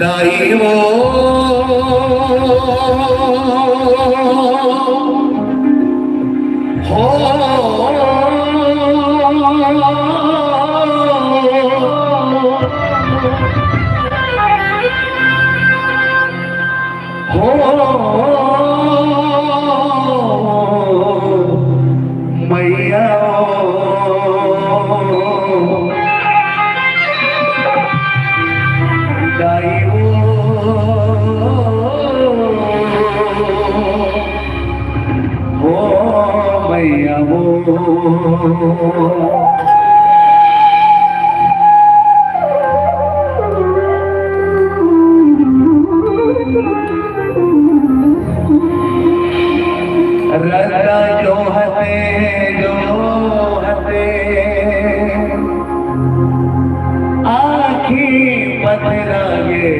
दाई वो मैया दाई हो मैया वो रदा जो हते आखी पथरागे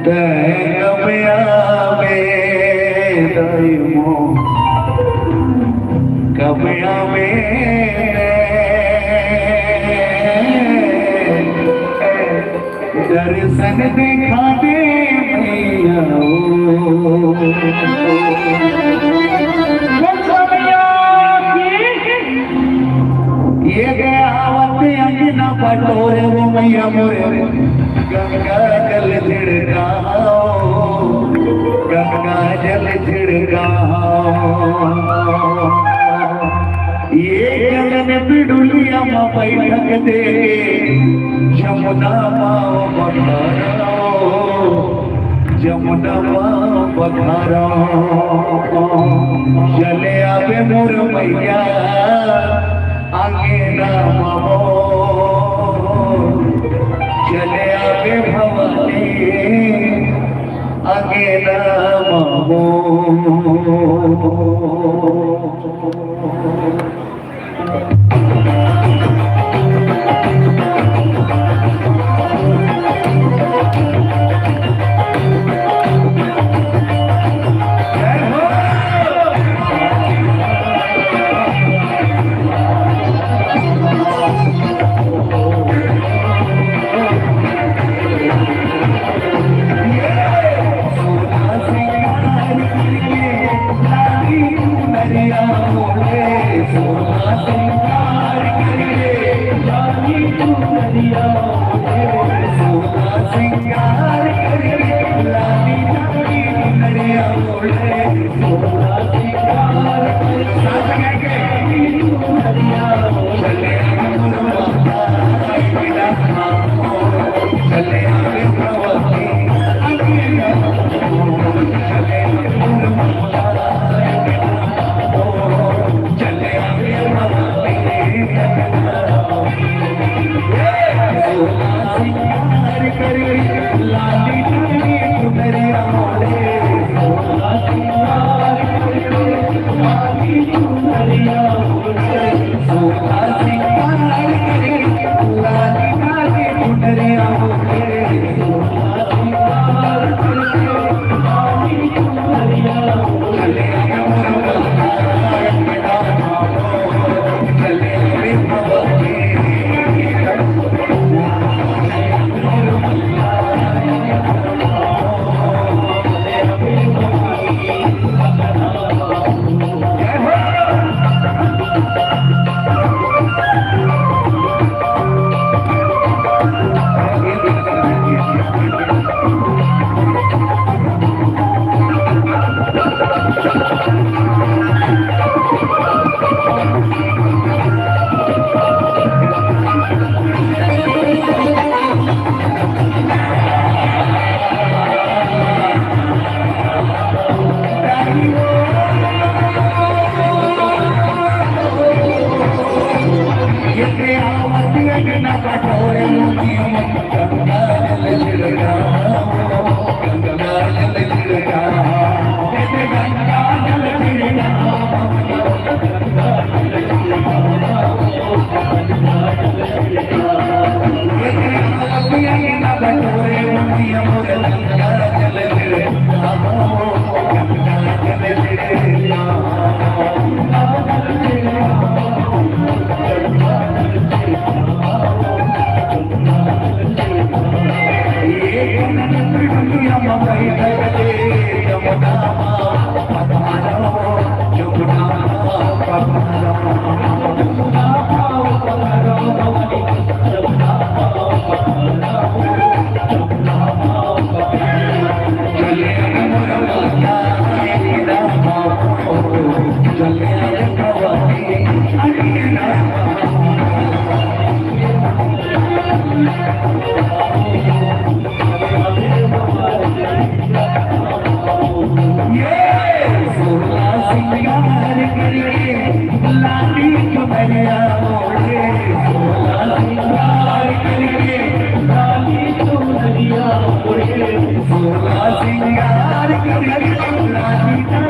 कमया में दईमो कमया में दर्शन दिखा दे मैया ये गयावत अंगना पटोरे वो मैया मोरे गंगा जल छिड़काओ गंगा जल छिड़काओ ये गगन पिडुलिया माँ बैठक दे जमुना माँ बखारो जमुना माँ बखारो चले आवे मोर मैया आगे रामो चले आवे भवानी आगे रामो ला करके लाली चुनरिया मोरे सोला सिंगार करके लाली चुनरिया मोरे सोला सिंगार करके लाली चुनरिया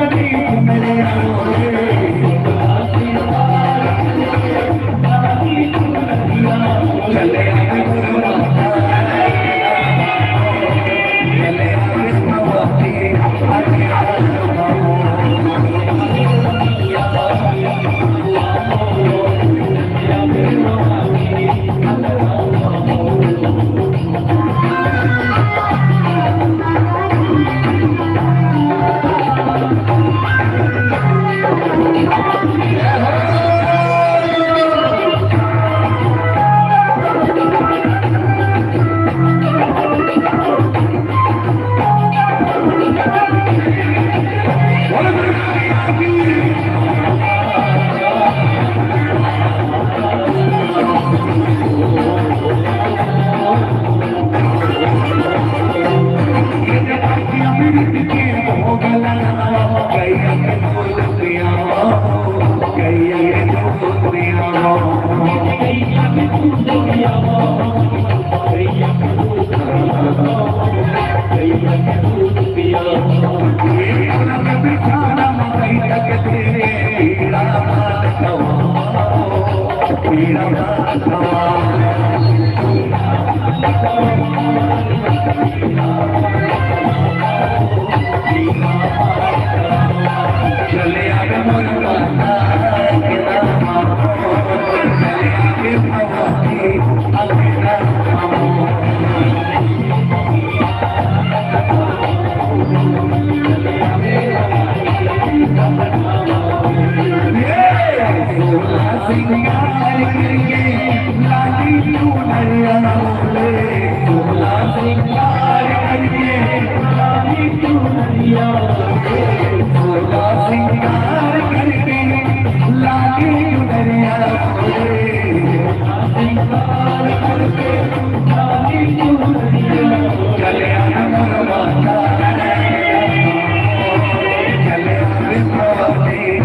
मोरे सोला सिंगार करके लाली चुनरिया चले आए गुरुनाथ चले आए भगवती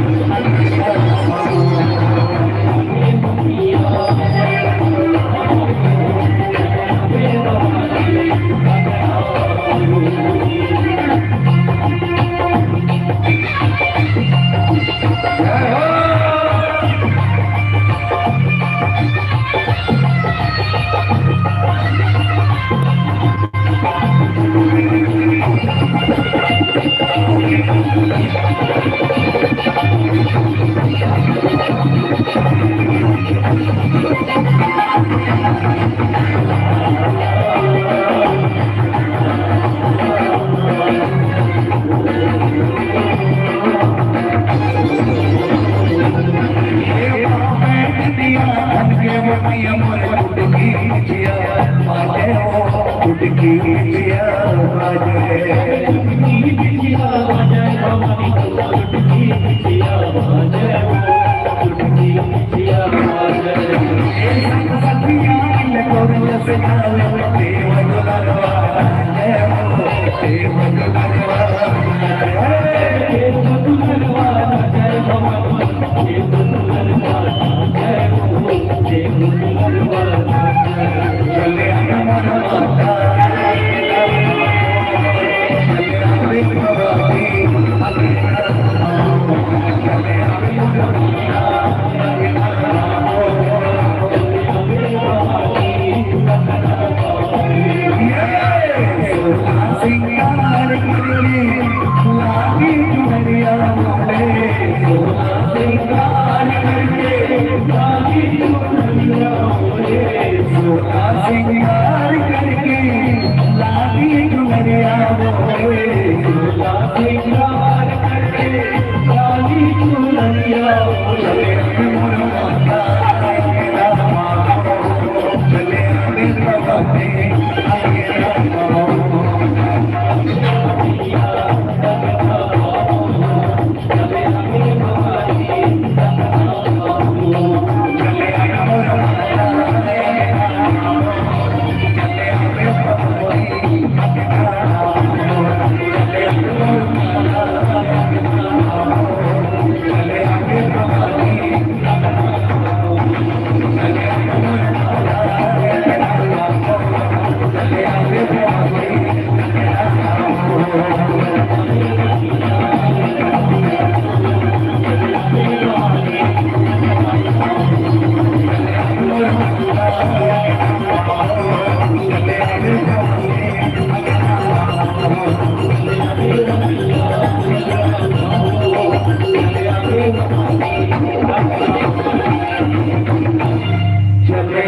चले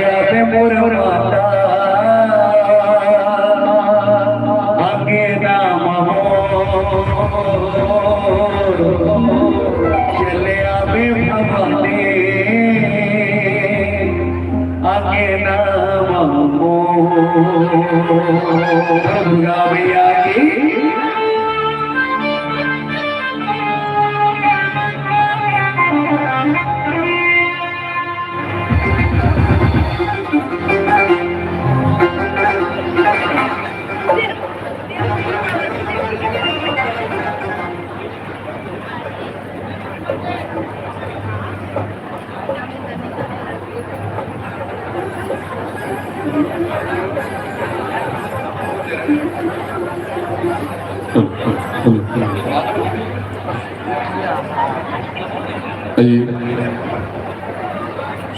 आवे मोर माता आगे नाम हो चले आवे भवानी आगे नाम हो दुर्गा मैया की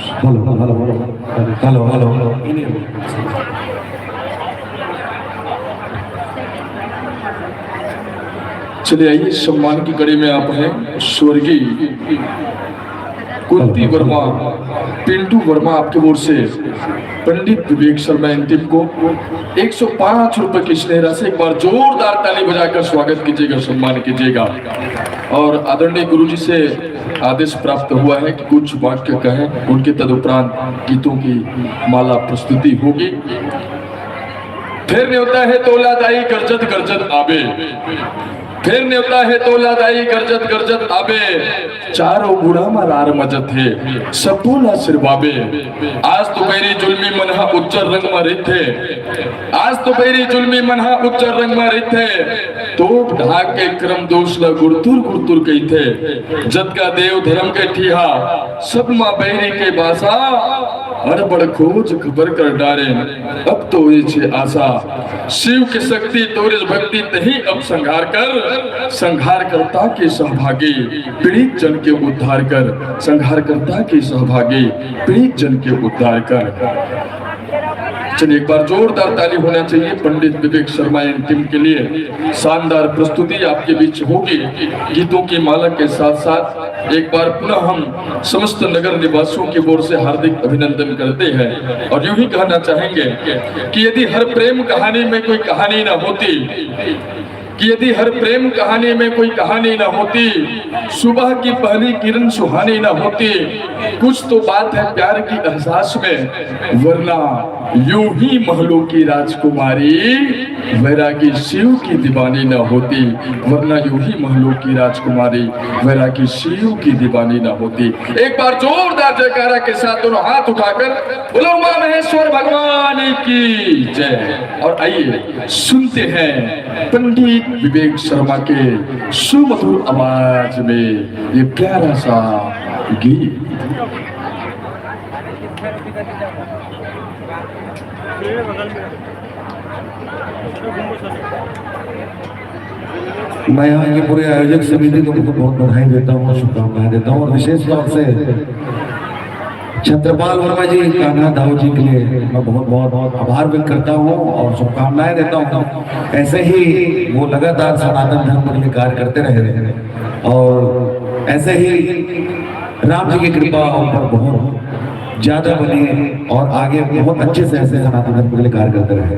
हेलो चलिए आइए, सम्मान की कड़ी में आप हैं स्वर्गीय कुंती वर्मा, पिंटू वर्मा आपके ओर से पंडित विवेक शर्मा अंतिम को 105 रुपए की स्नेह से एक बार जोरदार ताली बजाकर स्वागत कीजिएगा, सम्मान कीजिएगा। और आदरणीय गुरुजी से आदेश प्राप्त हुआ है कि कुछ वाक्य कहें, उनके तदुपरांत गीतों की माला प्रस्तुति होगी। फिर न्योता है तोलादाई गरजत गरजत आबे, फिर न्योता है तोलादाई गरजत गरजत आबे, चारों बूढ़ा मरार मजत है सपूला सिरबाबे। आज तो बेरी जुल्मी मनहा उच्चर रंग में रिथे, आज तो बेरी जुल्मी मनहा उच्चर रंग में रिथे, तोप ढाक के क्रम दोषला गुरतुर गुरतुर कही थे, जत का देव धर्म के ठीहा सब माँ बैरी के बासा, अड़बड़ खोज खबर कर डारे अब तो ये छे आशा। शिव की शक्ति तोरिस भक्ति तही अब संहार कर, संहार करता के सहभागी पीड़ित जन के उद्धार कर, संहार करता के सहभागी पीड़ित जन के उद्धार कर। चलिए एक बार जोरदार ताली होना चाहिए पंडित विवेक शर्मा टीम के लिए। शानदार प्रस्तुति आपके बीच होगी गीतों की माला के साथ साथ। एक बार पुनः हम समस्त नगर निवासियों की ओर से हार्दिक अभिनंदन करते हैं और यूं ही कहना चाहेंगे कि यदि हर प्रेम कहानी में कोई कहानी न होती, कि यदि हर प्रेम कहानी में कोई कहानी न होती, सुबह की पहली किरण सुहानी न होती, कुछ तो बात है प्यार की एहसास में, वरना यूं ही महलों की राजकुमारी वैरागी शिव की दीवानी न होती, वरना यूं ही महलों की राजकुमारी वैरागी शिव की दीवानी न होती। एक बार जोरदार जयकारा के साथ दोनों हाथ उठाकर बोलो मां महेश्वर भगवान की जय। और आइए सुनते हैं पंडित विवेक शर्मा के सुमधुर आवाज में ये प्यारा सा गीत। मैं यहाँ के पूरे आयोजक समिति को बहुत बधाई देता हूँ, शुभकामनाएं देता हूँ और विशेष तौर से छत्रपाल वर्मा जी, कान्हा दाऊ जी के लिए मैं बहुत बहुत बहुत आभार व्यक्त करता हूँ और शुभकामनाएं देता हूँ। ऐसे ही वो लगातार सनातन धर्म के लिए कार्य करते रहे और ऐसे ही राम जी की कृपा उन पर बहुत ज्यादा बनी और आगे बहुत अच्छे से ऐसे सनातन धर्म के लिए कार्य करते रहे।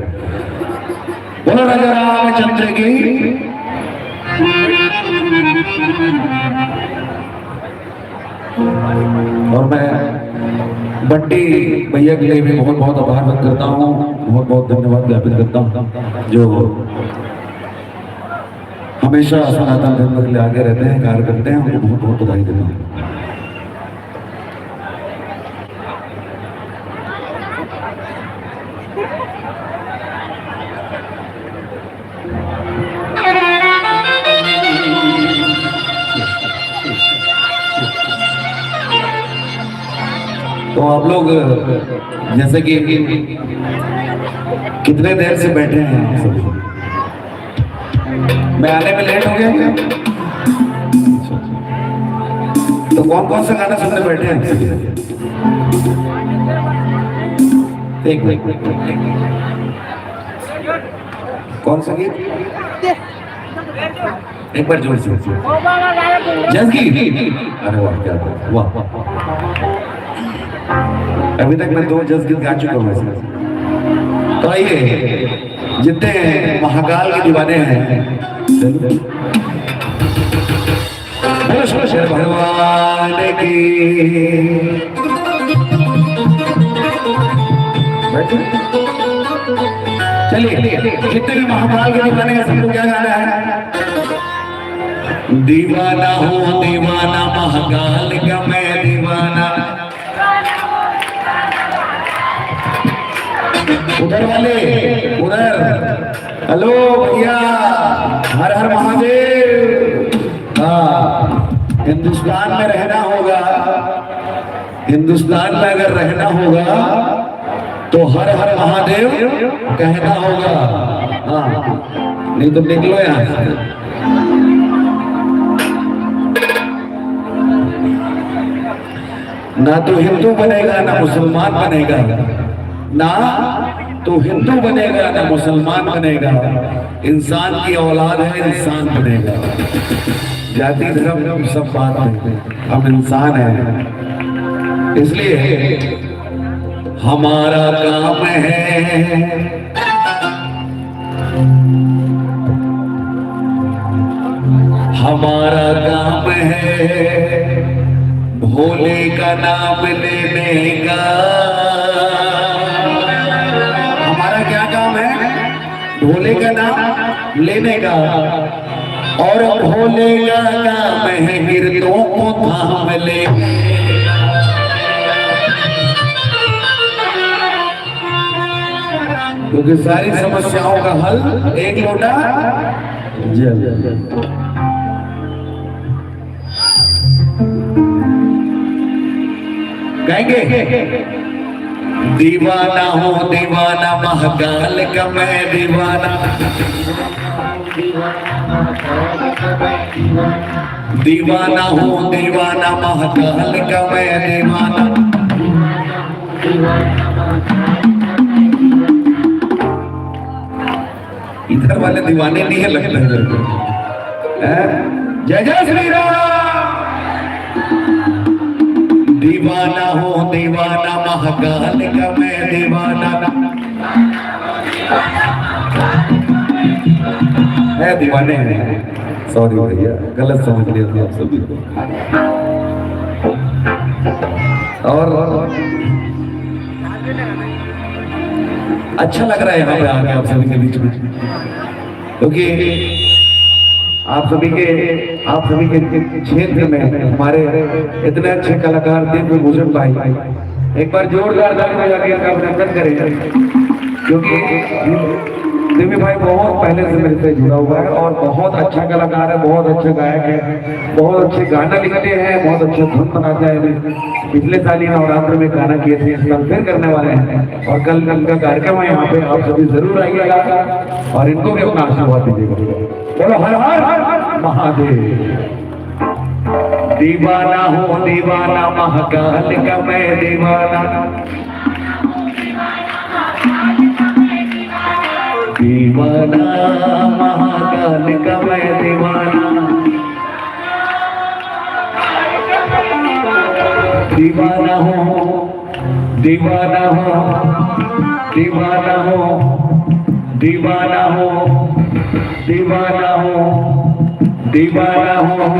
बोलो राजा रामचंद्र की। और मैं बंटी भैया के लिए भी बहुत बहुत आभार व्यक्त करता हूँ, बहुत बहुत धन्यवाद ज्ञापित करता हूँ, जो हमेशा सनातन धर्म के लिए आगे रहते हैं, कार्य करते हैं, उनको बहुत बहुत बधाई देता हूँ। तो आप लोग जैसे कि कितने देर से बैठे हैं आप सब? मैं आने में लेट हो गया क्या? तो कौन कौन सा गाना सुनने बैठे हैं? एक मिनट कौन सा गीत? एक बार जोर से जस गीत। अरे वाह क्या बात, वाह। अभी तक मैं 2 जस गीत गा चुका हूँ वैसे। तो आइए, जितने महाकाल के दीवाने हैं, शंकर भगवान की। चलिए, जितने भी महाकाल के दीवाने हैं सबको क्या गाना है? दीवाना हूँ दीवाना महाकाल का मैं दीवाना। उधर वाले उधर, हेलो भैया, हर हर महादेव। हाँ, हिंदुस्तान में रहना होगा, हिंदुस्तान में अगर रहना होगा तो हर हर महादेव कहना होगा। हाँ, नहीं तो निकलो यहाँ से। ना तो हिंदू बनेगा ना मुसलमान बनेगा, ना तो हिंदू बनेगा ना मुसलमान बनेगा। इंसान की औलाद है, इंसान बनेगा। जाति धर्म सब बात है, हम इंसान हैं। इसलिए हमारा काम है हमारा काम है भोले का नाम लेने का। हमारा क्या काम है? भोले का नाम लेने का। और भोले का नाम है गिरदों को थाम ले। क्योंकि सारी समस्याओं का हल एक लोटा जल। गाएंगे, दीवाना हूँ दीवाना महाकाल का मैं दीवाना। दीवाना हूँ दीवाना महाकाल का मैं दीवाना। इधर वाले दीवाने नहीं है लगता है। जय जय श्री राम। दीवाना हूँ दीवाना महाकाल का मैं दीवाना। है दीवाने हैं, सॉरी भैया गलत समझ लिया था आप सभी। और अच्छा लग रहा है यहाँ पे आके आप सभी के बीच में, क्योंकि आप सभी के क्षेत्र में हमारे इतने अच्छे कलाकार दिव्य भूषण भाई, एक बार जोरदार ताली का अभिनंदन करें। क्योंकि दिव्य भाई बहुत पहले से मेरे से जुड़ा हुआ है और बहुत अच्छा कलाकार है, बहुत अच्छा गायक है, बहुत अच्छे गाना लिखते हैं, बहुत अच्छा धुन बनाते हैं। पिछले साल ही नवरात्र में गाना किए थे, इस साल फिर करने वाले हैं। और कल का कार्यक्रम है यहाँ पे, आप सभी जरूर आइएगा और इनको भी अपना आशीर्वाद दीजिएगा। बोलो हर हर महादेव। दीवाना हूँ दीवाना महाकाल का मैं दीवाना। दीवाना महाकाल का मैं दीवाना। दीवाना हूँ दीवाना हूँ दीवाना हूँ दीवाना हूँ दीवाना हूँ दीवाना हूँ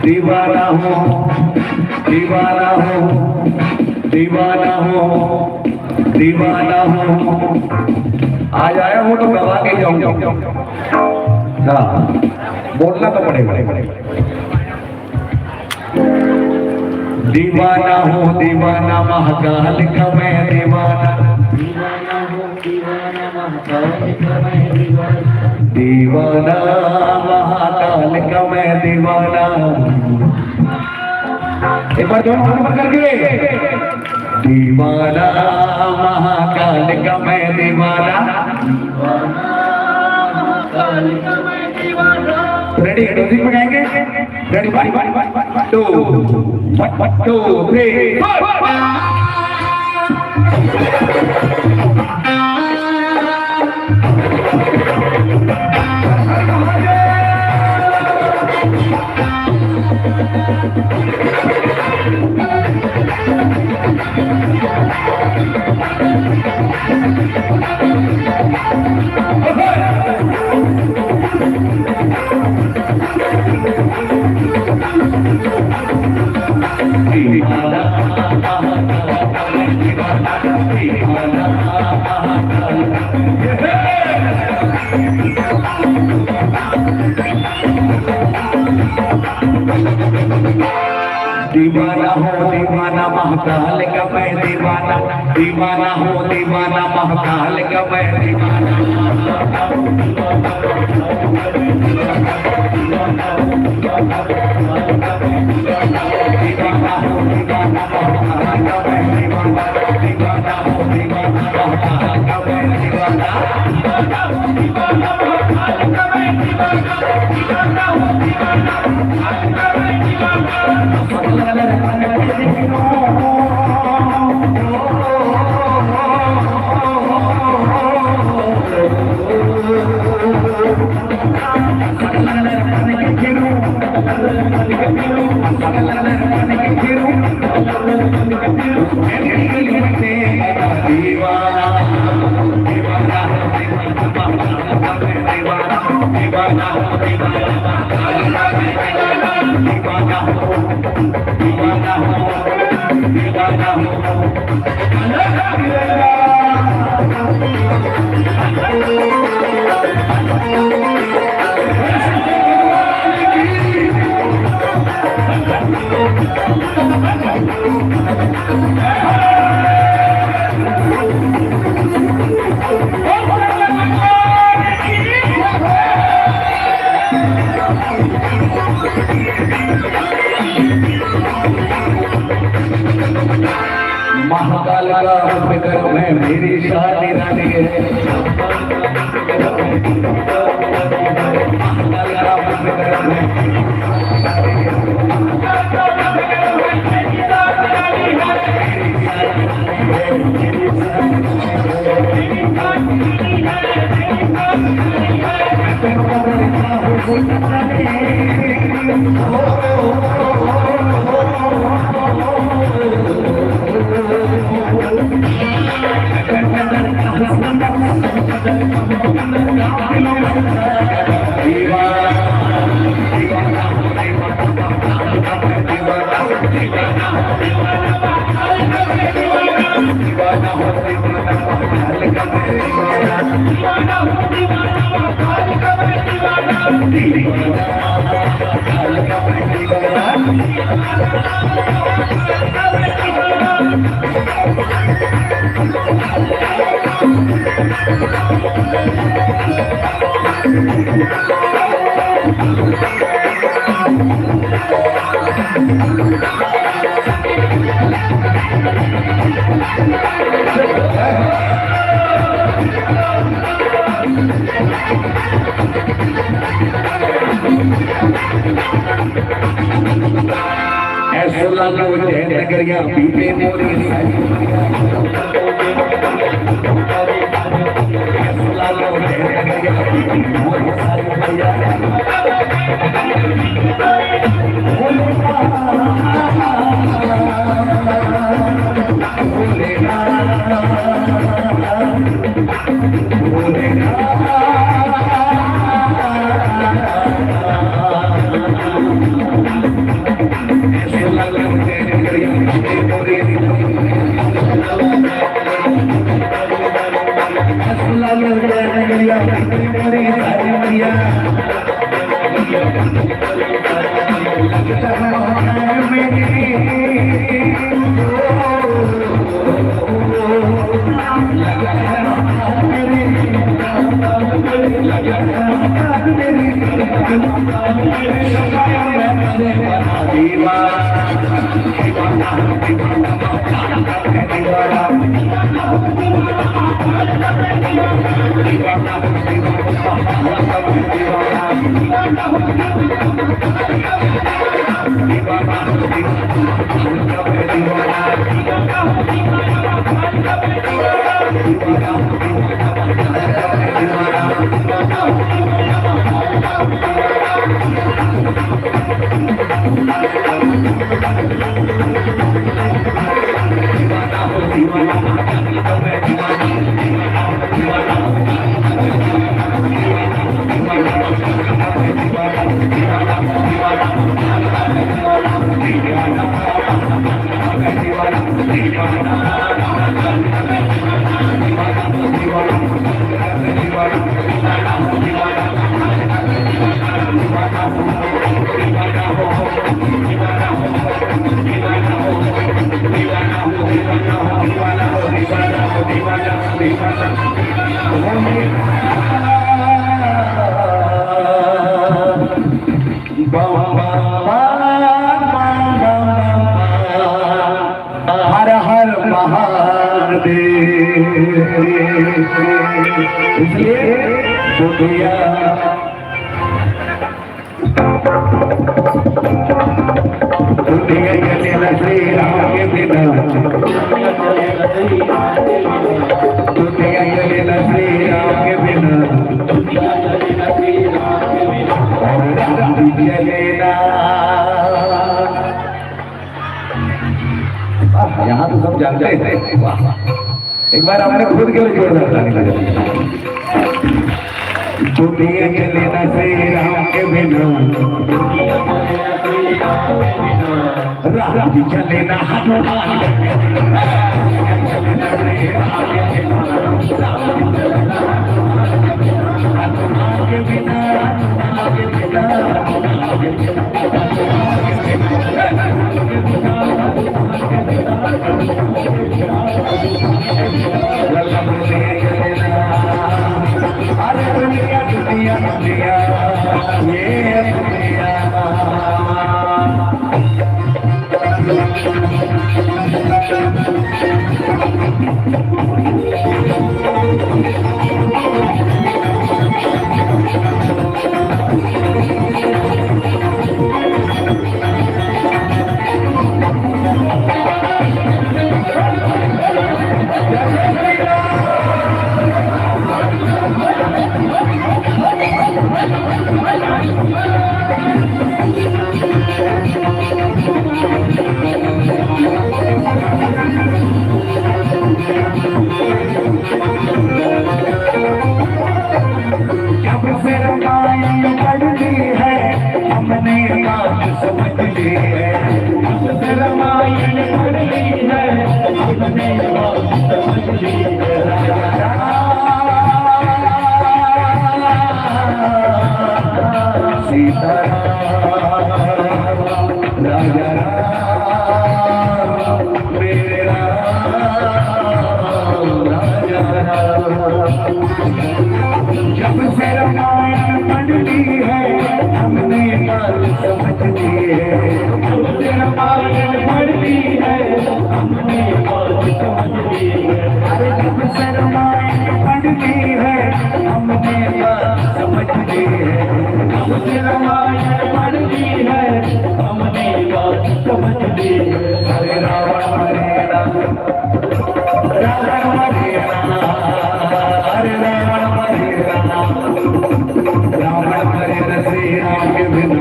दीवाना हूँ दीवाना हूँ दीवाना हूँ दीवाना हूँ। आज आया हूँ तो गवा के जाऊंगा। हाँ, बोलना तो पड़ेगा। दीवाना हूँ दीवाना महाकाल का मैं दीवाना। दीवाना हूँ दीवाना महाकाल का मैं दीवाना। दीवाना महाकाल का मैं दीवाना। एक बार दोनों हाथ ऊपर करके। दीवाना महाकाल का मैं दीवाना। रेडी म्यूजिक में गाएंगे। रेडी 1 2 3 4। दीवाना हो दीवाना महाकाल का मैं दीवाना, दीवाना हो दीवाना महाकाल का मैं दीवाना, दीवाना हो दीवाना महाकाल का मैं दीवाना, दीवाना हो दीवाना महाकाल का मैं दीवाना, दीवाना हो दीवाना महाकाल का मैं दीवाना, दीवाना हो दीवाना महाकाल का मैं दीवाना। महाकाल का फिक्र में मेरी शादी रानी है, महाकाल का फिक्र में ऐसा लालो जय नगरिया बीते मोरी ऐसा लालो जय नगरिया बीते मोरी सारी हर हर महादेव। इसलिए दुनिया चलेगा श्री राम के बिना, दुनिया चलेगा श्री राम के बिना, और राम भी चलेगा। यहाँ तो सब जानते हैं। एक बार आपने खुद के लिए जोरदार ताली बजाई। दुनिया चलेगा श्री राम के बिना, राम भी चलेगा हनुमान के बिना, हनुमान के बिना, अरे दुनिया दुनिया दुनिया ये दुनिया। जब से रामायण पढ़ी है हमने बात समझ ली है, जब से रामायण पढ़ी है हमने बात समझ ली है। सीताराम राजा राम मेरे राम राजा राम। जब से रामायण पढ़ी है हमने बात समझ ली है, जब से रामायण पढ़ी है हमने बात समझ ली है। अरे जब से रामायण पढ़ी है हमने बात समझ ली है, जब से रामायण पढ़ी है हमने बात समझ ली है। अरे रावण मरेगा, रावण मरेगा, अरे रावण मरेगा, रावण मरेगा श्री राम के बिना,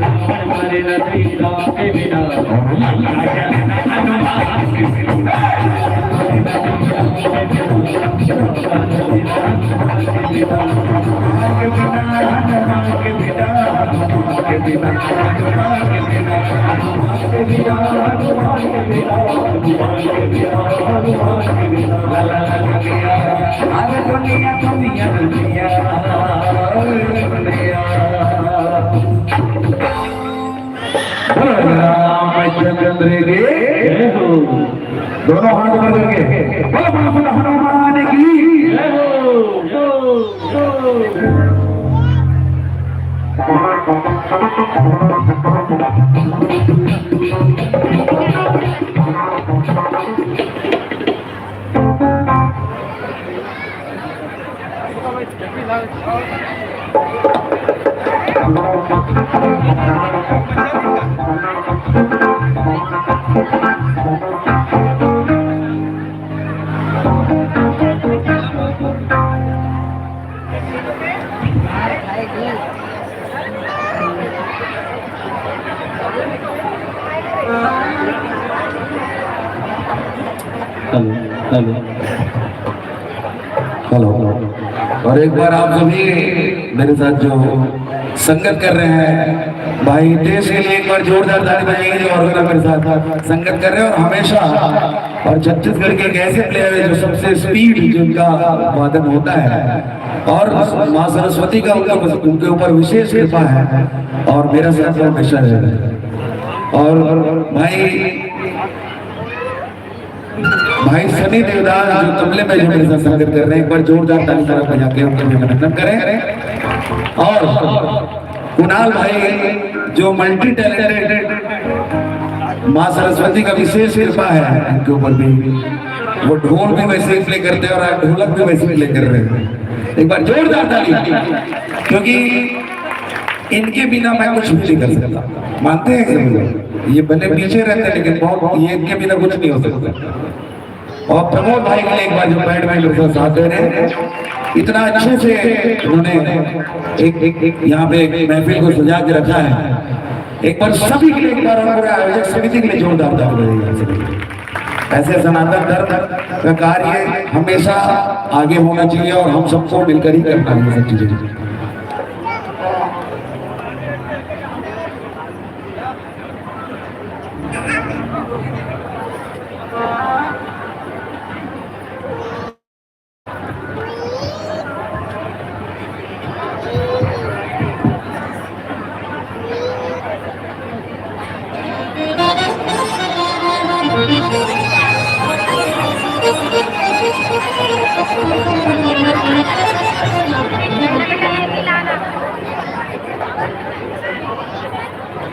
रावण मरेगा श्री राम के बिना, हनुमान के बिना। रामचंद्र के दोनों हाथ बढ़ करके बोलो बोलो हनुमान की जय हो। हेलो। और एक बार आप सभी मेरे साथ जो संगत कर रहे हैं भाई देश के लिए एक बार जोरदार ताली बजाएंगे जो ऑर्गेनाइजर मेरे साथ संगत कर रहे हैं। और हमेशा और छत्तीसगढ़ के एक ऐसे प्लेयर है जो सबसे स्पीड जिनका वादन होता है और माँ सरस्वती का उनके ऊपर विशेष कृपा है और मेरा साथ हमेशा रहेगा। और भाई भाई सनी देवदास जो तबले में मेरे साथ संगत कर रहे हैं, एक बार जोरदार ताली बजा के उनका अभिनंदन करें। और कुणाल भाई जो मल्टी टैलेंटेड, माँ सरस्वती का विशेष कृपा है इनके ऊपर भी, वो ढोल भी वैसे ही प्ले करते हैं और ढोलक भी वैसे ही प्ले कर रहे हैं। एक बार जोरदार ताली, क्योंकि इनके बिना मैं कुछ भी नहीं कर सकता। मानते हैं सभी लोग, ये भले पीछे रहते हैं लेकिन बहुत, ये इनके बिना कुछ नहीं हो सकता। और प्रमोद भाई के लिए एक बार जो बैंड मेंबर साथ दे रहे हैं, इतना अच्छे से उन्होंने एक यहाँ पे एक महफिल को सजा के रखा है। एक बार सभी के लिए, एक बार हमारे आयोजक समिति के लिए जोरदार ताली बजाइए। ऐसे सनातन धर्म का कार्य हमेशा आगे होना चाहिए और हम सबको मिलकर ही करना है सब चीजें।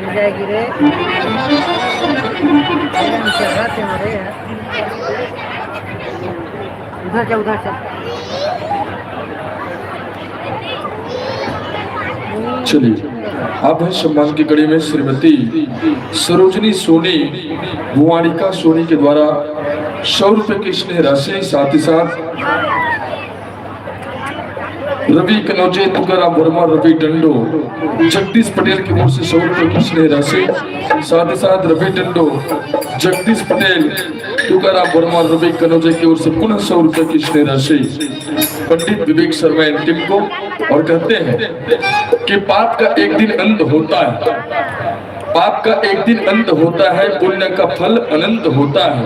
जाएगी रे उधर जा उधर से। चलिए, अब है सम्मान की कड़ी में श्रीमती सरोजनी सोनी भुवानिका सोनी के द्वारा 100 रुपए की स्नेह राशि, साथ ही साथ रवि कनौजे, तुकाराम वर्मा, रवि डंडो, जगदीश पटेल की ओर से 100 रुपए की स्नेह राशि, साथ ही साथ रवि डंडो, जगदीश पटेल, तुकाराम वर्मा, रवि कनौजे की ओर से पुनः 100 रुपए की स्नेह राशि पंडित विवेक शर्मा एंड टीम को। और कहते हैं कि पाप का एक दिन अंत होता है, पाप का एक दिन अंत होता है, पुण्य का फल अनंत होता है।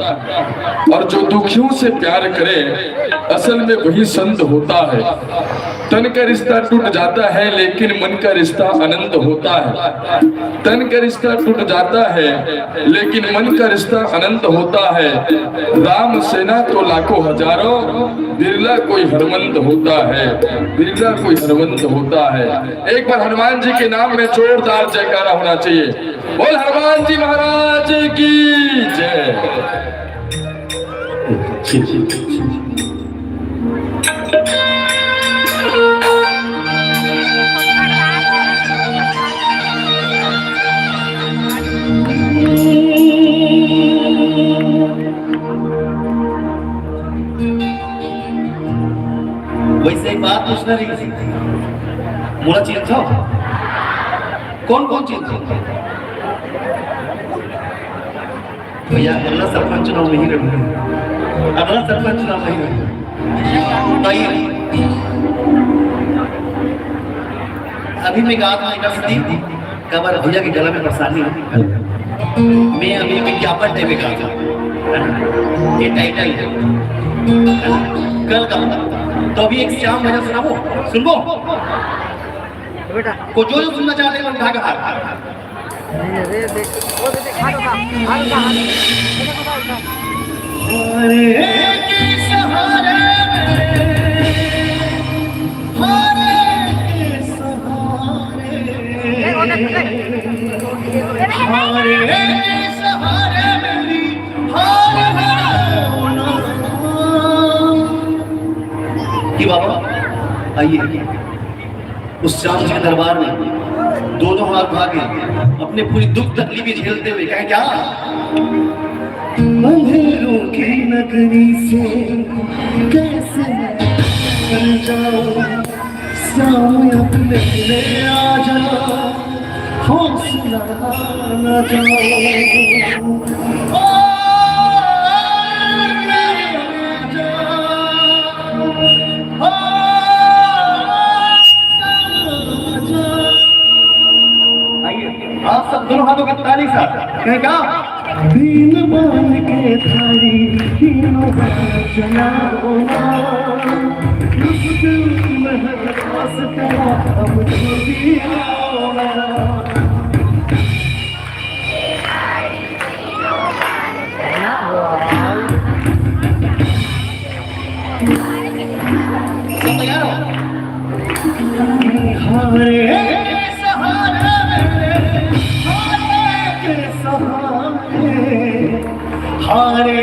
और जो दुखियों से प्यार करे असल में वही संत होता है। तन का रिश्ता टूट जाता है लेकिन मन का रिश्ता अनंत होता है। तन का रिश्ता टूट जाता है लेकिन मन का रिश्ता अनंत होता है। राम सेना तो लाखों हजारों, बिरला कोई हरमंद होता है, बिरला कोई हरमंद होता है। एक बार हनुमान जी के नाम में जोरदार जयकारा होना चाहिए। बोल हनुमान जी महाराज की जय। वैसे एक बात पूछना रही थी, मोला चीज था कौन कौन चीज था भैया? अगला सरपंच चुनाव नहीं लड़ूंगा, अगला सरपंच चुनाव नहीं लड़ूंगा। अभी मैं गाँव में कब भैया के गला में परेशानी है, मैं अभी विज्ञापन टाइप का था, ये टाइटल है कल का। तो अभी एक श्याम भजन सुनाओ, सुनो बेटा को जो सुनना चाहते हैं उठा के हाथ। कि बाबा आइए उस श्याम जी के दरबार में दोनों हाथ उठा के अपने पूरी दुख तकलीफें झेलते हुए कहें क्या? अंधेरों की नगरी से कैसे चल जाओ, श्याम अपने ले आ जाओ, हौसला न जाओ। आप सब दोनों हाथों की ताली साथ कहें क्या? दीन बान के थारी तीनों चला हारे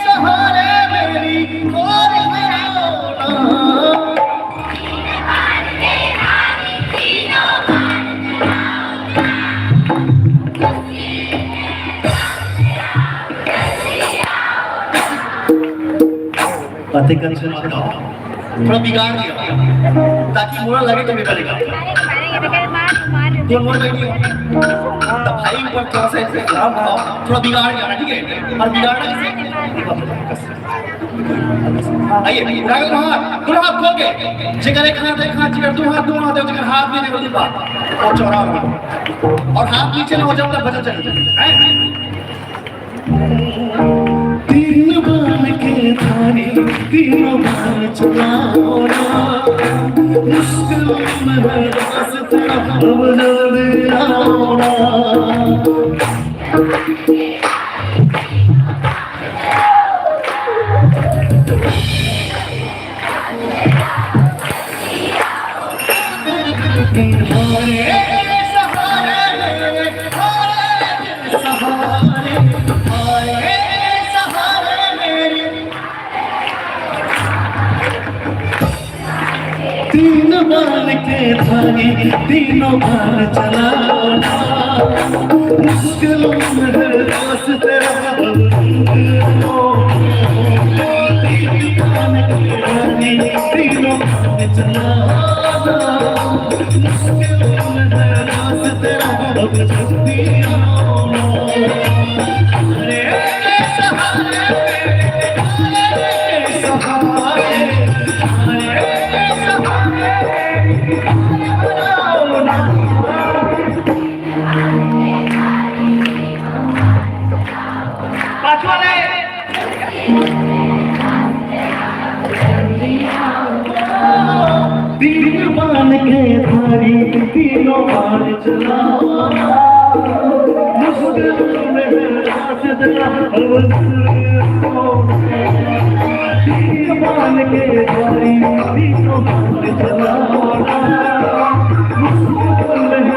सहारे मेरी और मेरा बातें कर थोड़ा बिगाड़ दिया ताकि बुरा लगे तो निकलेगा तो मोड़ बैठी तब भाई ऊपर थोड़ा सा ऐसे खराब भाव थोड़ा बिगाड़ दिया ठीक है और बिगाड़ना कैसे आइए राग महाराज दोनों हाथ खोल के जिगर एक हाथ जिगर दोनों हाथ जिगर हाथ में देखो बात और चौड़ा और हाथ नीचे ना हो जाओ तब भजन चले तीन बाण के धारी तीनों बाण चलाओ मुश्किल में रास्ता अब जल्दी आओ तीन बाण के धारी तीनों बाण चलाना मुश्किलों में रास्ते तीन बाण के धारी तीनों बाण चलाना मुश्किलों में रास्ते अब जल्दी तीन बाण के धारी तीनों बाण चलाना मुश्किल में रास्ते तीन बाण के धारी तीनों बाण चलाना मुश्किल में